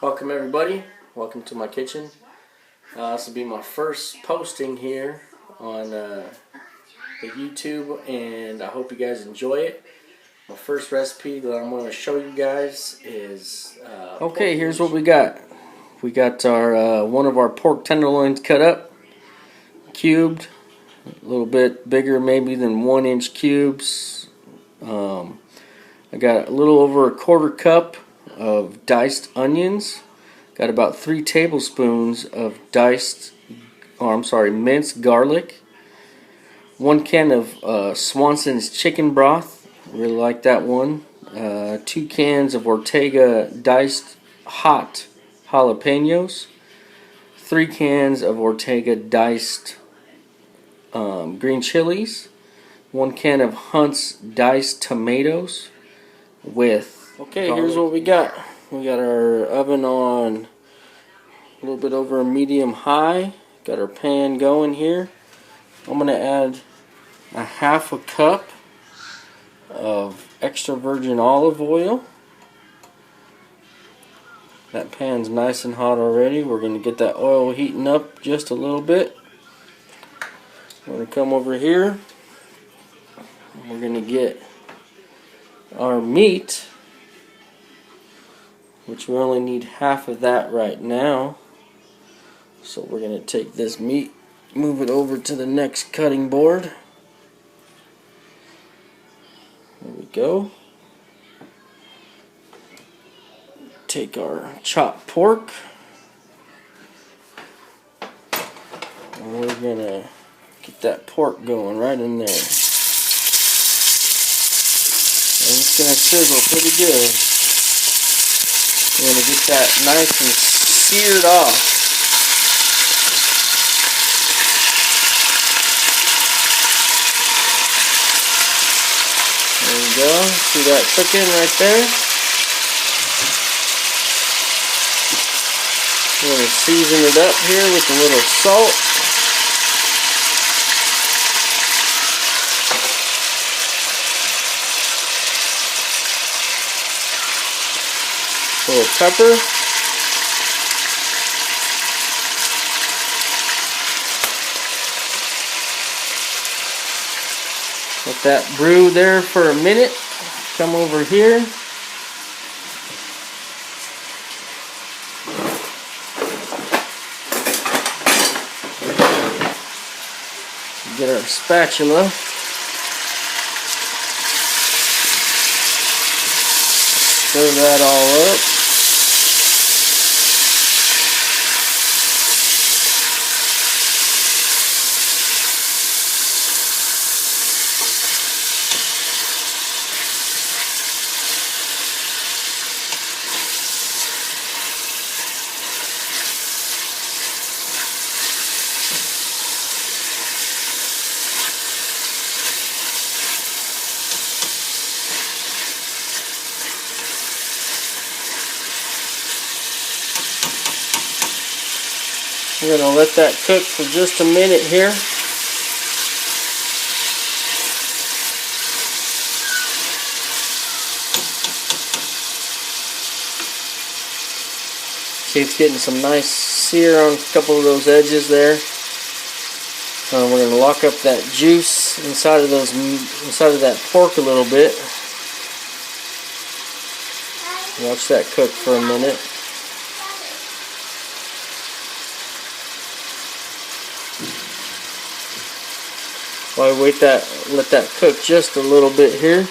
Welcome everybody, welcome to my kitchen. This will be my first posting here on the YouTube, and I hope you guys enjoy it. My first recipe that I'm going to show you guys is okay, here's what we got. We got our one of our pork tenderloins cut up, cubed, a little bit bigger maybe than 1-inch cubes. I got a little over a quarter cup of diced onions. Got about 3 tablespoons of minced garlic. 1 can of Swanson's chicken broth. Really like that one. 2 cans of Ortega diced hot jalapenos. 3 cans of Ortega diced green chilies. 1 can of Hunt's diced tomatoes with garlic. Here's what we got. We got our oven on a little bit over a medium high. Got our pan going here. I'm going to add a half a cup of extra virgin olive oil. That pan's nice and hot already. We're going to get that oil heating up just a little bit. We're going to come over here. We're going to get our meat, which we only need half of that right now. So we're going to take this meat, move it over to the next cutting board. There we go. Take our chopped pork, and we're going to get that pork going right in there. And it's going to sizzle pretty good. We're going to get that nice and seared off. There we go. See that cooking right there? We're going to season it up here with a little salt. A little pepper. Let that brew there for a minute. Come over here. Get our spatula. Stir that all up. We're going to let that cook for just a minute here. See, it's getting some nice sear on a couple of those edges there. We're going to lock up that juice inside of that pork a little bit. Watch that cook for a minute. While I let that cook just a little bit here.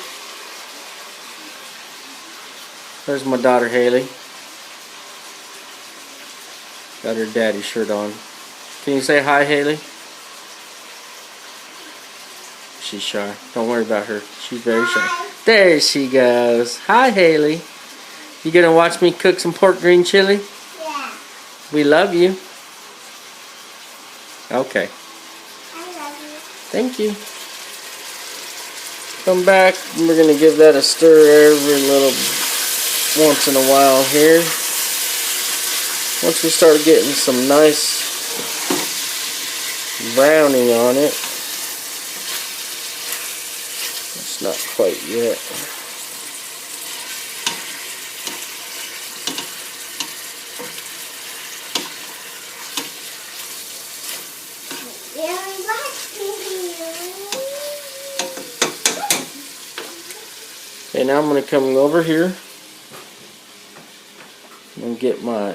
There's my daughter Haley. Got her daddy shirt on. Can you say hi, Haley? She's shy. Don't worry about her. She's very shy. There she goes. Hi, Haley. You gonna watch me cook some pork green chili? Yeah. We love you. Okay. Thank you. Come back, and we're going to give that a stir once in a while here. Once we start getting some nice browning on it. It's not quite yet. Okay, now I'm going to come over here and get my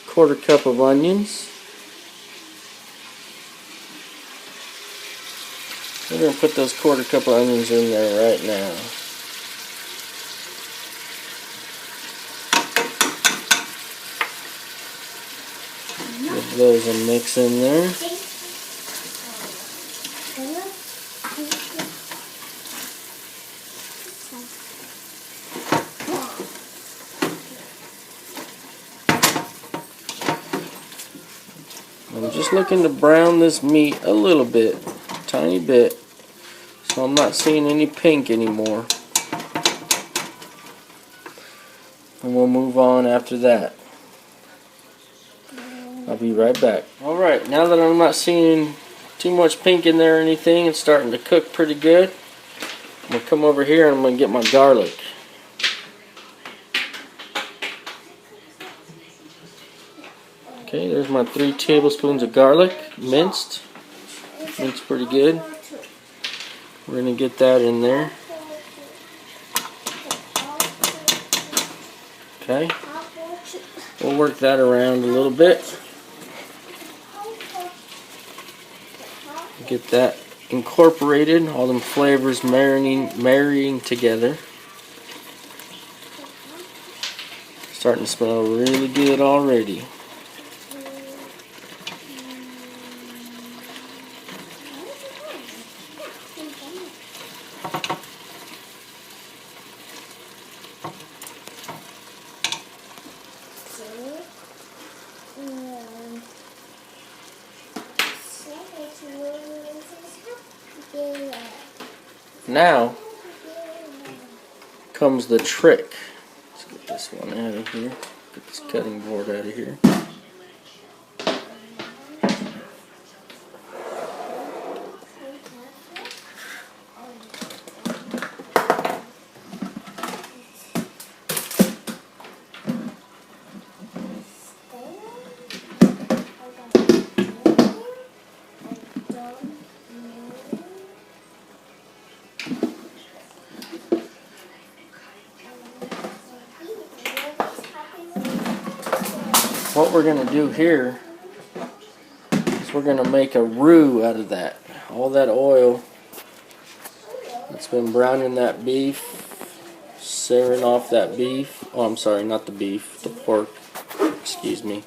quarter cup of onions. We're going to put those quarter cup of onions in there right now. Give those a mix in there. I'm just looking to brown this meat a little bit, tiny bit, so I'm not seeing any pink anymore. And we'll move on after that. I'll be right back. Alright, now that I'm not seeing too much pink in there or anything, it's starting to cook pretty good. I'm going to come over here and I'm going to get my garlic. Okay, there's my 3 tablespoons of garlic, minced. Minced pretty good. We're going to get that in there. Okay, we'll work that around a little bit. Get that incorporated, all them flavors marrying together. Starting to smell really good already. Now comes the trick. Let's get this one out of here. Get this cutting board out of here. What we're going to do here is we're going to make a roux out of that. All that oil that's been browning that beef, searing off that beef. Oh, I'm sorry, not the beef, the pork. Excuse me.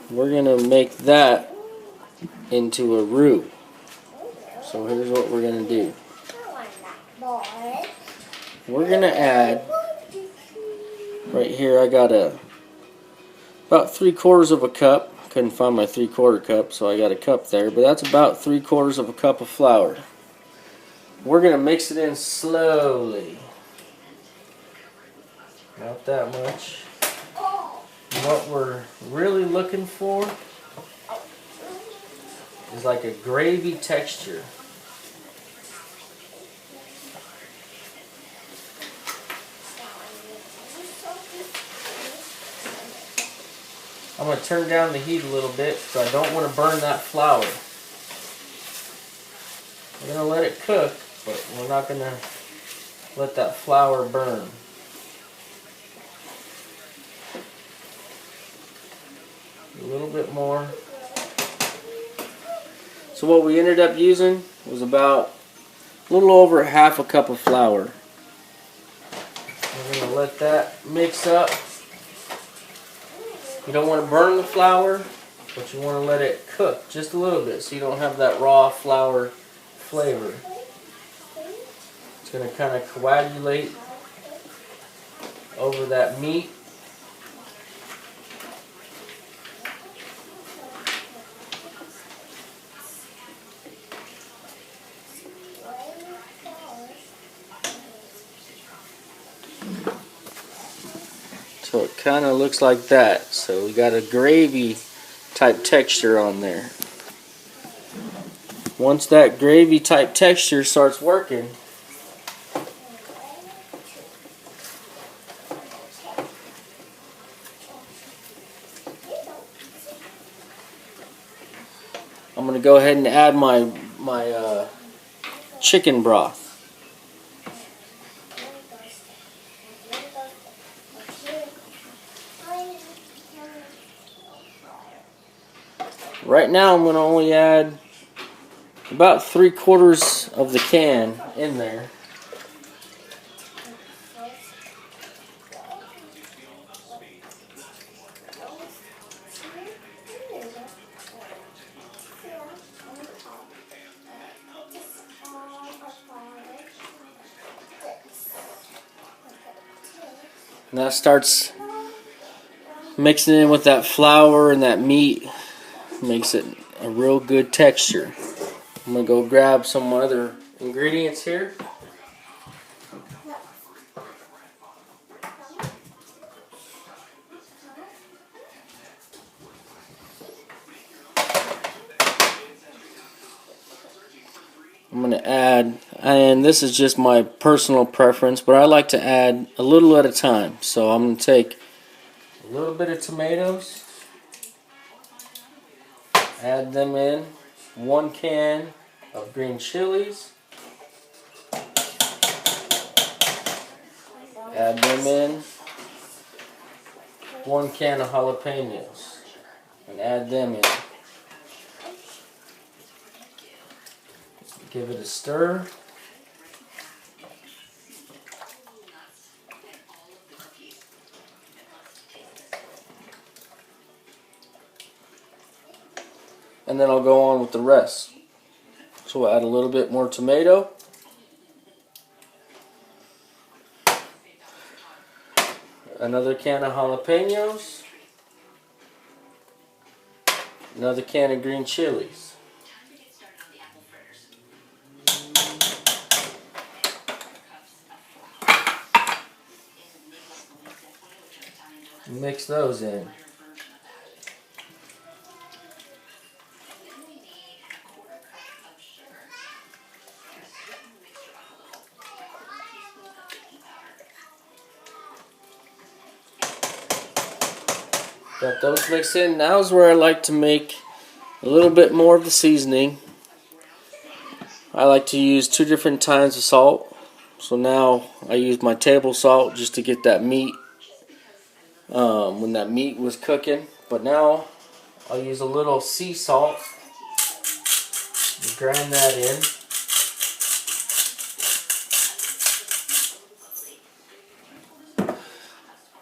We're going to make that into a roux. So here's what we're going to do. We're going to add, right here I got about 3/4 of a cup. Couldn't find my 3/4 cup, so I got a cup there, but that's about 3/4 of a cup of flour. We're going to mix it in slowly. Not that much. And what we're really looking for is like a gravy texture. I'm going to turn down the heat a little bit because I don't want to burn that flour. We're going to let it cook, but we're not going to let that flour burn. A little bit more. So what we ended up using was about a little over 1/2 cup of flour. We're going to let that mix up. You don't want to burn the flour, but you want to let it cook just a little bit so you don't have that raw flour flavor. It's going to kind of coagulate over that meat. So it kind of looks like that. So we got a gravy type texture on there. Once that gravy type texture starts working, I'm going to go ahead and add my my chicken broth. Right now I'm going to only add about 3/4 of the can in there. And that starts mixing in with that flour and that meat. Makes it a real good texture. I'm going to go grab some other ingredients here. I'm going to add, and this is just my personal preference, but I like to add a little at a time. So I'm going to take a little bit of tomatoes, add them in, 1 can of green chilies, add them in, 1 can of jalapenos, and add them in. Give it a stir. And then I'll go on with the rest. So we'll add a little bit more tomato. Another can of jalapenos. Another can of green chilies. Mix those in. Got those mixed in. Now is where I like to make a little bit more of the seasoning. I like to use 2 different kinds of salt. So now I use my table salt just to get that meat when that meat was cooking. But now I'll use a little sea salt. Grind that in.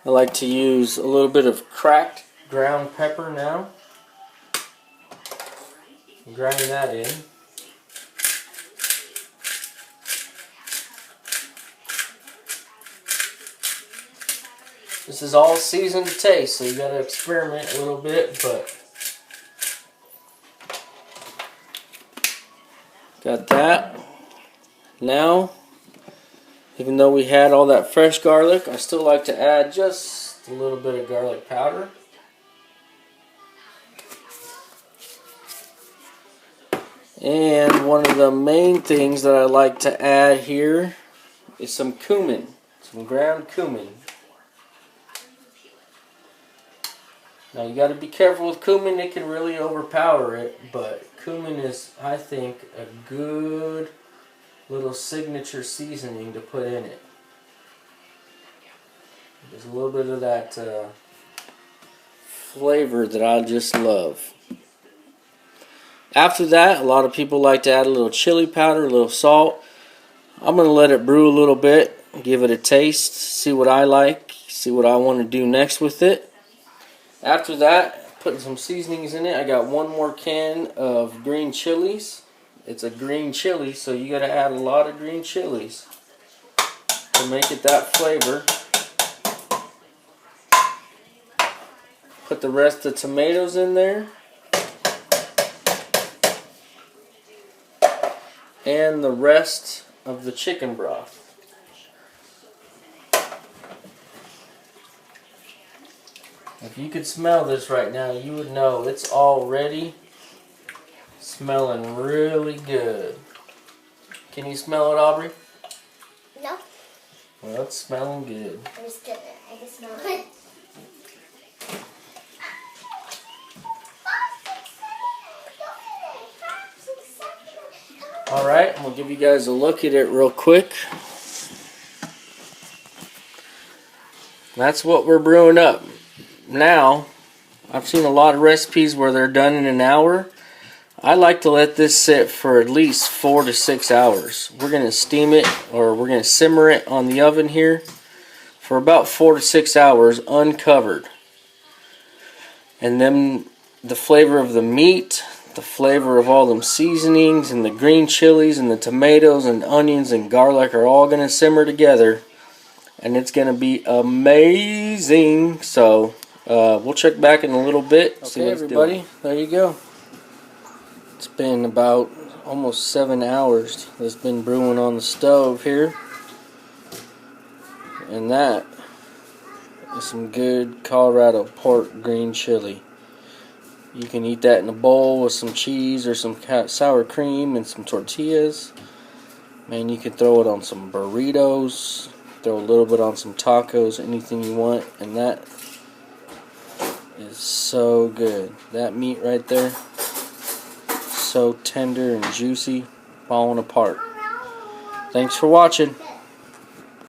I like to use a little bit of cracked ground pepper now. Grind that in. This is all seasoned to taste, so you got to experiment a little bit, but got that. Now, even though we had all that fresh garlic, I still like to add just a little bit of garlic powder. And one of the main things that I like to add here is some cumin, some ground cumin. Now you got to be careful with cumin, it can really overpower it, but cumin is, I think, a good little signature seasoning to put in it. There's a little bit of that flavor that I just love. After that, a lot of people like to add a little chili powder, a little salt. I'm going to let it brew a little bit, give it a taste, see what I like, see what I want to do next with it. After that, putting some seasonings in it, I got 1 more can of green chilies. It's a green chili, so you got to add a lot of green chilies to make it that flavor. Put the rest of the tomatoes in there. And the rest of the chicken broth. If you could smell this right now, you would know it's already smelling really good. Can you smell it, Aubrey? No. Well, it's smelling good. I can smell it. Alright, we'll give you guys a look at it real quick. That's what we're brewing up. Now, I've seen a lot of recipes where they're done in an hour. I like to let this sit for at least 4 to 6 hours. We're going to steam it, or we're going to simmer it on the oven here for about 4 to 6 hours uncovered. And then the flavor of the meat, the flavor of all them seasonings and the green chilies and the tomatoes and onions and garlic are all going to simmer together, and it's going to be amazing. So we'll check back in a little bit. See what everybody doing. There you go. It's been about almost 7 hours it's been brewing on the stove here, and that is some good Colorado pork green chili. You can eat that in a bowl with some cheese or some sour cream and some tortillas. Man, you can throw it on some burritos, throw a little bit on some tacos, anything you want, and that is so good. That meat right there, so tender and juicy, falling apart. Thanks for watching.